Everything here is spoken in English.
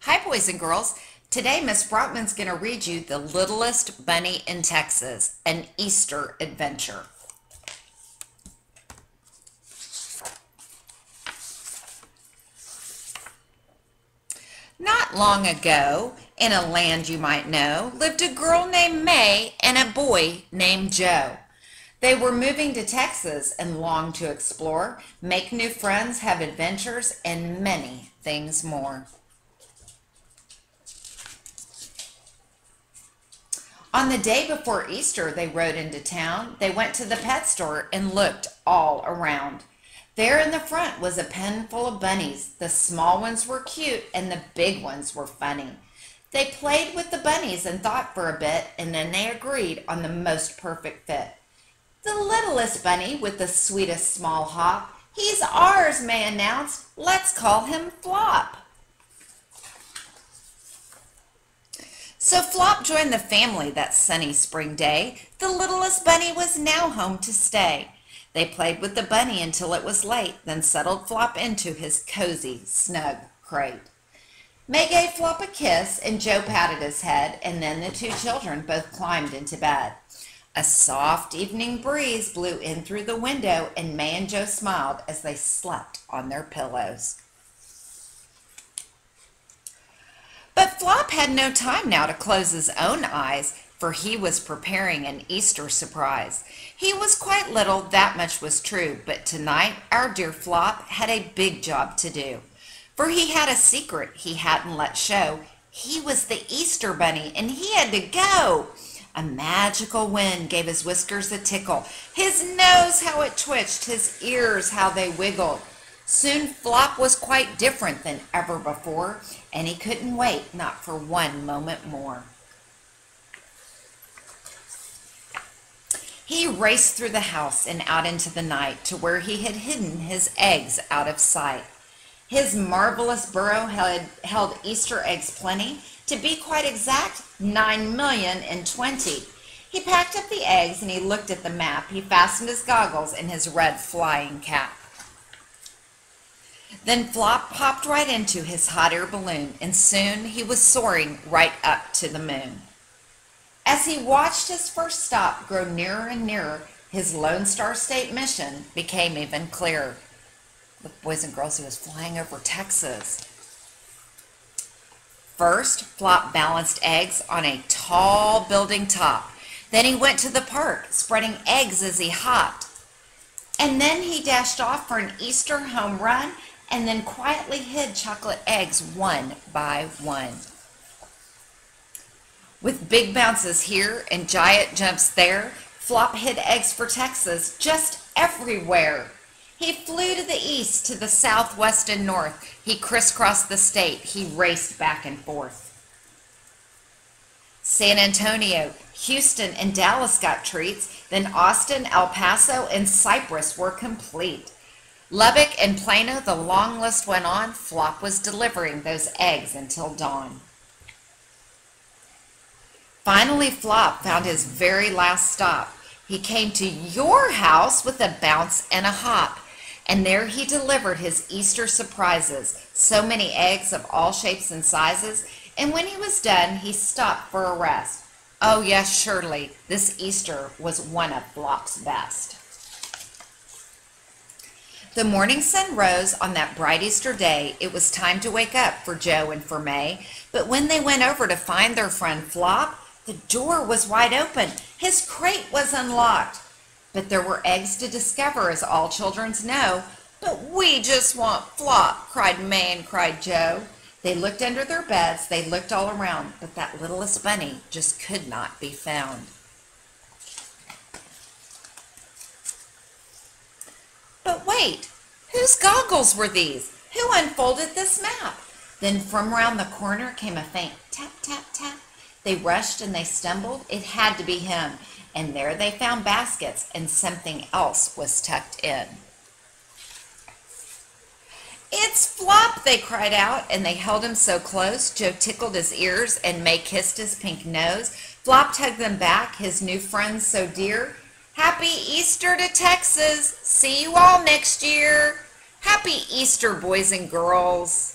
Hi, boys and girls. Today, Miss Brockman's going to read you The Littlest Bunny in Texas, an Easter adventure. Not long ago, in a land you might know, lived a girl named May and a boy named Joe. They were moving to Texas and longed to explore, make new friends, have adventures, and many things more. On the day before Easter, they rode into town. They went to the pet store and looked all around. There in the front was a pen full of bunnies. The small ones were cute and the big ones were funny. They played with the bunnies and thought for a bit, and then they agreed on the most perfect fit. The littlest bunny with the sweetest small hop. He's ours, May announced. Let's call him Flop. So Flop joined the family that sunny spring day. The littlest bunny was now home to stay. They played with the bunny until it was late, then settled Flop into his cozy, snug crate. May gave Flop a kiss, and Joe patted his head, and then the two children both climbed into bed. A soft evening breeze blew in through the window, and May and Joe smiled as they slept on their pillows. But Flop had no time now to close his own eyes, for he was preparing an Easter surprise. He was quite little, that much was true, but tonight our dear Flop had a big job to do. For he had a secret he hadn't let show. He was the Easter bunny, and he had to go. A magical wind gave his whiskers a tickle, his nose how it twitched, his ears how they wiggled. Soon Flop was quite different than ever before, and he couldn't wait, not for one moment more. He raced through the house and out into the night to where he had hidden his eggs out of sight. His marvelous burrow held Easter eggs plenty, to be quite exact, 9,020,000. He packed up the eggs and he looked at the map. He fastened his goggles and his red flying cap. Then Flop popped right into his hot air balloon, and soon he was soaring right up to the moon. As he watched his first stop grow nearer and nearer, his Lone Star State mission became even clearer. Look, boys and girls, he was flying over Texas. First, Flop balanced eggs on a tall building top. Then he went to the park, spreading eggs as he hopped. And then he dashed off for an Easter home run, and then quietly hid chocolate eggs one by one. With big bounces here and giant jumps there, Flop hid eggs for Texas just everywhere. He flew to the east, to the south, west, and north. He crisscrossed the state. He raced back and forth. San Antonio, Houston, and Dallas got treats. Then Austin, El Paso, and Cypress were complete. Lubbock and Plano, the long list went on. Flop was delivering those eggs until dawn. Finally, Flop found his very last stop. He came to your house with a bounce and a hop. And there he delivered his Easter surprises, so many eggs of all shapes and sizes. And when he was done, he stopped for a rest. Oh yes, surely, this Easter was one of Flop's best. The morning sun rose on that bright Easter day. It was time to wake up for Joe and for May. But when they went over to find their friend Flop, the door was wide open. His crate was unlocked. But there were eggs to discover, as all children know. But we just want Flop, cried May and cried Joe. They looked under their beds, they looked all around, but that littlest bunny just could not be found. But wait, whose goggles were these? Who unfolded this map? Then from round the corner came a faint tap, tap, tap. They rushed and they stumbled. It had to be him. And there they found baskets, and something else was tucked in. It's Flop, they cried out, and they held him so close. Joe tickled his ears, and May kissed his pink nose. Flop tugged them back, his new friends so dear. Happy Easter to Texas. See you all next year. Happy Easter, boys and girls.